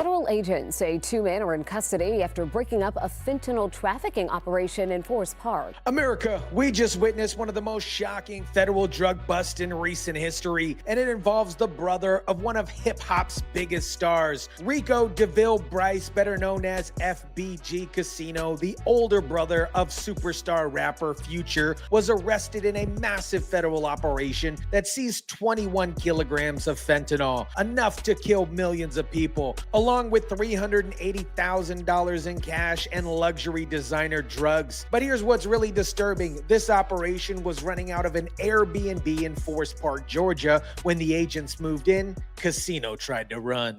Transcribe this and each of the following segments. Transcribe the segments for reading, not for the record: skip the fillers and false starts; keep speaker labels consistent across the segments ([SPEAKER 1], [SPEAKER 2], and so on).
[SPEAKER 1] Federal agents say 2 men are in custody after breaking up a fentanyl trafficking operation in Forest Park.
[SPEAKER 2] America, we just witnessed one of the most shocking federal drug busts in recent history, and it involves the brother of one of hip-hop's biggest stars. Rico DeVille Bryce, better known as FBG Casino, the older brother of superstar rapper Future, was arrested in a massive federal operation that seized 21 kilograms of fentanyl, enough to kill millions of people, along with $380,000 in cash and luxury designer drugs. But here's what's really disturbing. This operation was running out of an Airbnb in Forest Park, Georgia. When the agents moved in, Casino tried to run.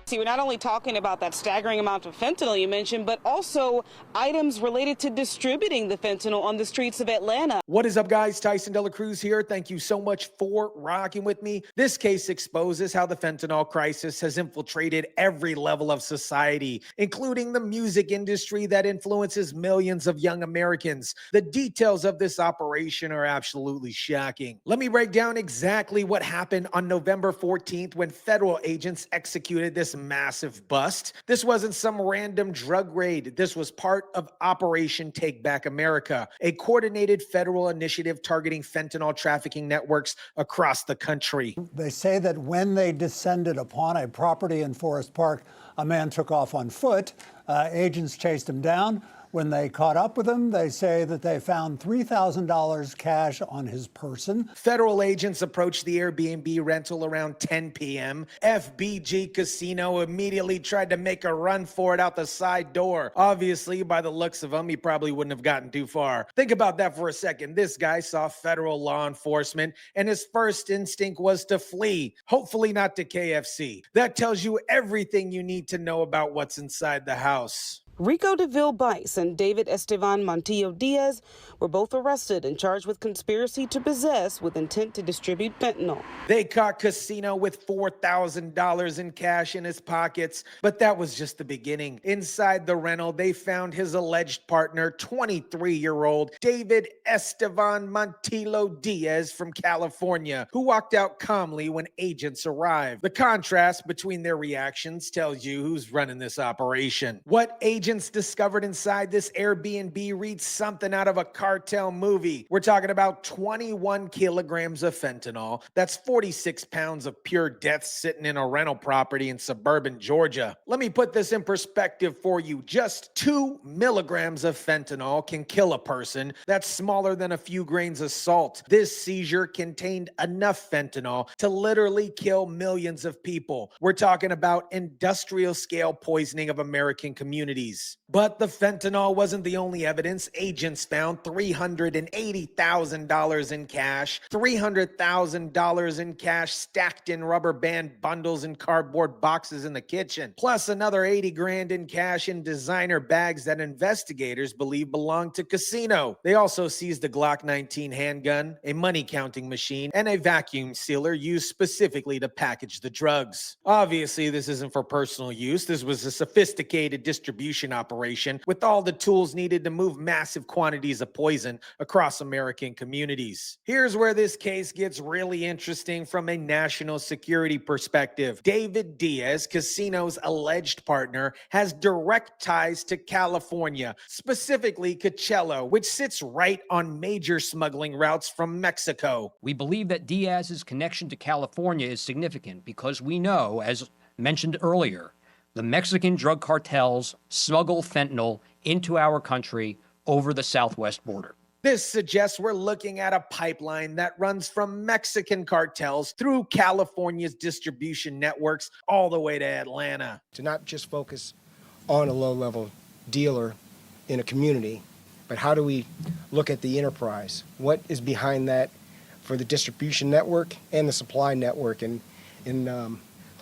[SPEAKER 3] See, we're not only talking about that staggering amount of fentanyl you mentioned, but also items related to distributing the fentanyl on the streets of Atlanta.
[SPEAKER 2] What is up, guys? Tyson DeLaCruz here. Thank you so much for rocking with me. This case exposes how the fentanyl crisis has infiltrated every level of society, including the music industry that influences millions of young Americans. The details of this operation are absolutely shocking. Let me break down exactly what happened on November 14th when federal agents executed this massive bust. This wasn't some random drug raid. This was part of Operation Takeback America, a coordinated federal initiative targeting fentanyl trafficking networks across the country.
[SPEAKER 4] They say that when they descended upon a property in Forest Park, a man took off on foot. Agents chased him down. When they caught up with him, they say that they found $3,000 cash on his person.
[SPEAKER 2] Federal agents approached the Airbnb rental around 10 p.m. FBG Casino immediately tried to make a run for it out the side door. Obviously, by the looks of him, he probably wouldn't have gotten too far. Think about that for a second. This guy saw federal law enforcement, and his first instinct was to flee, hopefully not to KFC. That tells you everything you need to know about what's inside the house.
[SPEAKER 3] Rico DeVille Bryce and David Estevan Montillo Diaz were both arrested and charged with conspiracy to possess with intent to distribute fentanyl.
[SPEAKER 2] They caught Casino with $4,000 in cash in his pockets, but that was just the beginning. Inside the rental, they found his alleged partner, 23-year-old David Estevan Montillo Diaz from California, who walked out calmly when agents arrived. The contrast between their reactions tells you who's running this operation. What agents discovered inside this Airbnb reads something out of a Cartel movie. We're talking about 21 kilograms of fentanyl. That's 46 pounds of pure death sitting in a rental property in Suburban, Georgia. Let me put this in perspective for you. Just 2 milligrams of fentanyl can kill a person. That's smaller than a few grains of salt. This seizure contained enough fentanyl to literally kill millions of people. We're talking about industrial scale poisoning of American communities. But the fentanyl wasn't the only evidence. Agents found $380,000 in cash, $300,000 in cash stacked in rubber band bundles and cardboard boxes in the kitchen, plus another 80 grand in cash in designer bags that investigators believe belonged to Casino. They also seized a Glock 19 handgun, a money counting machine, and a vacuum sealer used specifically to package the drugs. Obviously, this isn't for personal use. This was a sophisticated distribution operation with all the tools needed to move massive quantities of poison across American communities. Here's where this case gets really interesting from a national security perspective. David Diaz, Casino's alleged partner, has direct ties to California, specifically Coachella, which sits right on major smuggling routes from Mexico.
[SPEAKER 5] We believe that Diaz's connection to California is significant because we know, as mentioned earlier, the Mexican drug cartels smuggle fentanyl into our country over the southwest border.
[SPEAKER 2] This suggests we're looking at a pipeline that runs from Mexican cartels through California's distribution networks all the way to Atlanta.
[SPEAKER 6] To not just focus on a low-level dealer in a community, but how do we look at the enterprise? What is behind that for the distribution network and the supply network? And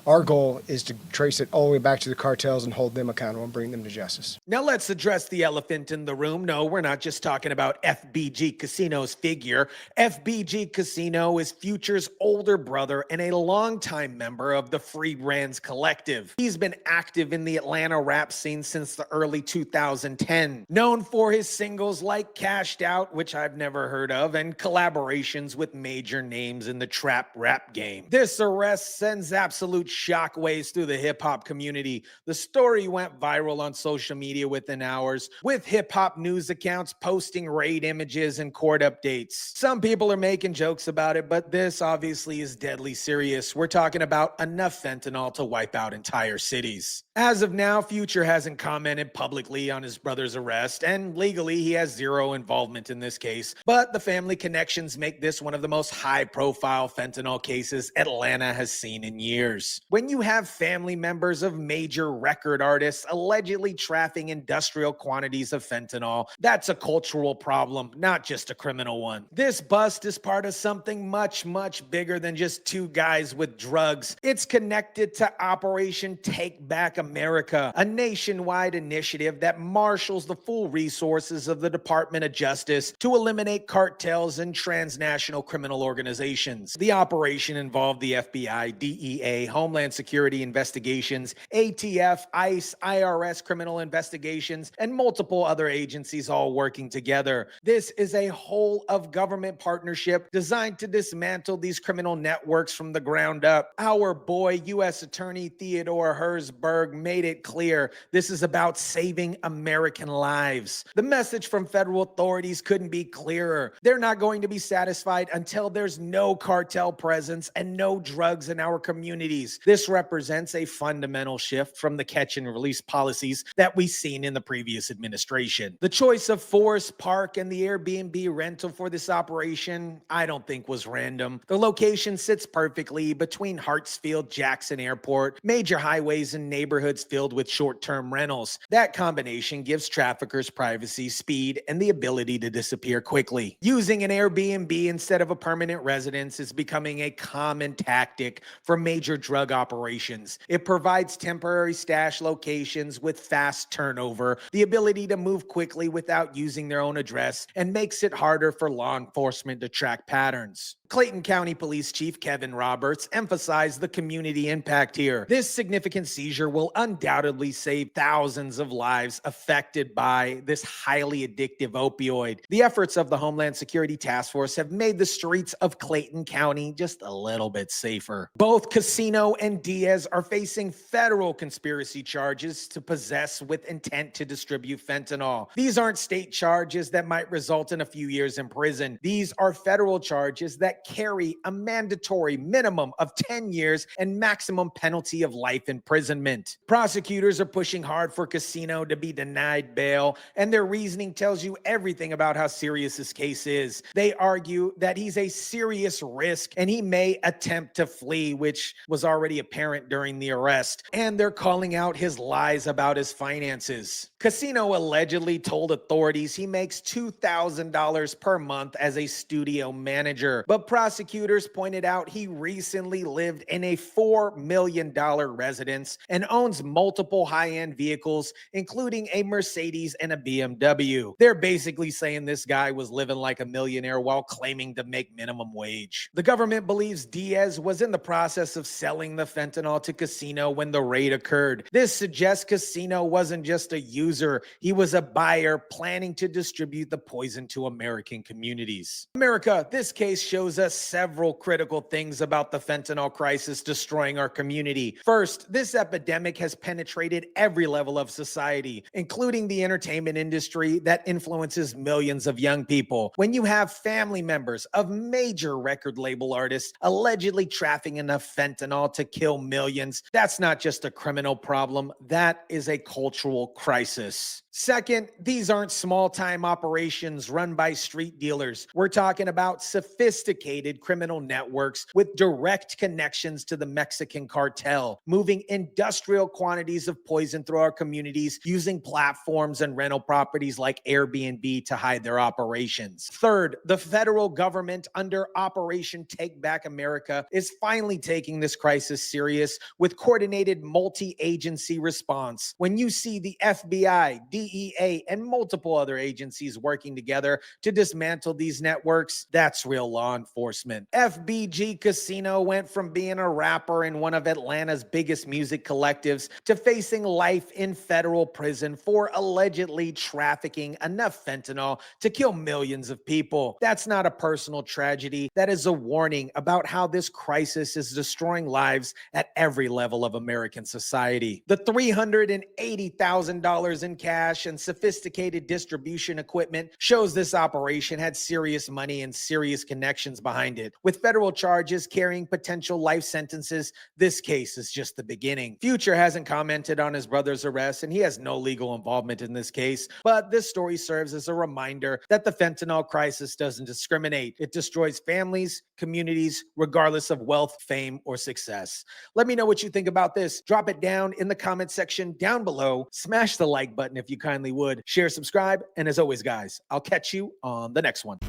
[SPEAKER 6] Our goal is to trace it all the way back to the cartels and hold them accountable and bring them to justice.
[SPEAKER 2] Now let's address the elephant in the room. No, we're not just talking about FBG Casino's figure. FBG Casino is Future's older brother and a longtime member of the Free Brands Collective. He's been active in the Atlanta rap scene since the early 2010, known for his singles like Cashed Out, which I've never heard of, and collaborations with major names in the trap rap game. This arrest sends absolute shockwaves through the hip-hop community. The story went viral on social media within hours, with hip-hop news accounts posting raid images and court updates. Some people are making jokes about it, but this obviously is deadly serious. We're talking about enough fentanyl to wipe out entire cities. As of now, Future hasn't commented publicly on his brother's arrest, and legally he has zero involvement in this case, but the family connections make this one of the most high-profile fentanyl cases Atlanta has seen in years. When you have family members of major record artists allegedly trafficking industrial quantities of fentanyl, that's a cultural problem, not just a criminal one. This bust is part of something much, much bigger than just two guys with drugs. It's connected to Operation Takeback America, a nationwide initiative that marshals the full resources of the Department of Justice to eliminate cartels and transnational criminal organizations. The operation involved the FBI, DEA, Homeland Security investigations, ATF, ICE, IRS criminal investigations, and multiple other agencies all working together. This is a whole of government partnership designed to dismantle these criminal networks from the ground up. Our boy, U.S. Attorney Theodore Herzberg, made it clear this is about saving American lives. The message from federal authorities couldn't be clearer. They're not going to be satisfied until there's no cartel presence and no drugs in our communities. This represents a fundamental shift from the catch and release policies that we've seen in the previous administration. The choice of Forest Park and the Airbnb rental for this operation, I don't think was random. The location sits perfectly between Hartsfield, Jackson Airport, major highways and neighborhoods filled with short-term rentals. That combination gives traffickers privacy, speed, and the ability to disappear quickly. Using an Airbnb instead of a permanent residence is becoming a common tactic for major drug operations. It provides temporary stash locations with fast turnover, the ability to move quickly without using their own address, and makes it harder for law enforcement to track patterns. Clayton County Police Chief Kevin Roberts emphasized the community impact here. This significant seizure will undoubtedly save thousands of lives affected by this highly addictive opioid. The efforts of the Homeland Security Task Force have made the streets of Clayton County just a little bit safer. Both Casino and Diaz are facing federal conspiracy charges to possess with intent to distribute fentanyl. These aren't state charges that might result in a few years in prison. These are federal charges that carry a mandatory minimum of 10 years and maximum penalty of life imprisonment. Prosecutors are pushing hard for Casino to be denied bail, and their reasoning tells you everything about how serious this case is. They argue that he's a serious risk and he may attempt to flee, which was already apparent during the arrest, and they're calling out his lies about his finances. Casino allegedly told authorities he makes $2,000 per month as a studio manager, but prosecutors pointed out he recently lived in a $4 million residence and owns multiple high-end vehicles, including a Mercedes and a BMW. They're basically saying this guy was living like a millionaire while claiming to make minimum wage. The government believes Diaz was in the process of selling the fentanyl to Casino when the raid occurred. This suggests Casino wasn't just a user, he was a buyer planning to distribute the poison to American communities. America, this case shows us several critical things about the fentanyl crisis destroying our community. First, this epidemic has penetrated every level of society, including the entertainment industry that influences millions of young people. When you have family members of major record label artists allegedly trafficking enough fentanyl to kill millions, that's not just a criminal problem, that is a cultural crisis. Second, these aren't small-time operations run by street dealers. We're talking about sophisticated criminal networks with direct connections to the Mexican cartel, moving industrial quantities of poison through our communities using platforms and rental properties like Airbnb to hide their operations. Third, the federal government under Operation Takeback America is finally taking this crisis serious with coordinated multi-agency response. When you see the FBI, DEA, and multiple other agencies working together to dismantle these networks, that's real law enforcement. FBG Casino went from being a rapper in one of Atlanta's biggest music collectives to facing life in federal prison for allegedly trafficking enough fentanyl to kill millions of people. That's not a personal tragedy. That is a warning about how this crisis is destroying lives at every level of American society. The $380,000 in cash and sophisticated distribution equipment shows this operation had serious money and serious connections behind it. With federal charges carrying potential life sentences, this case is just the beginning. Future hasn't commented on his brother's arrest, and he has no legal involvement in this case, but this story serves as a reminder that the fentanyl crisis doesn't discriminate. It destroys families, communities, regardless of wealth, fame, or success. Let me know what you think about this. Drop it down in the comment section down below. Smash the like button if you kindly would. Share, subscribe, and as always, guys, I'll catch you on the next one.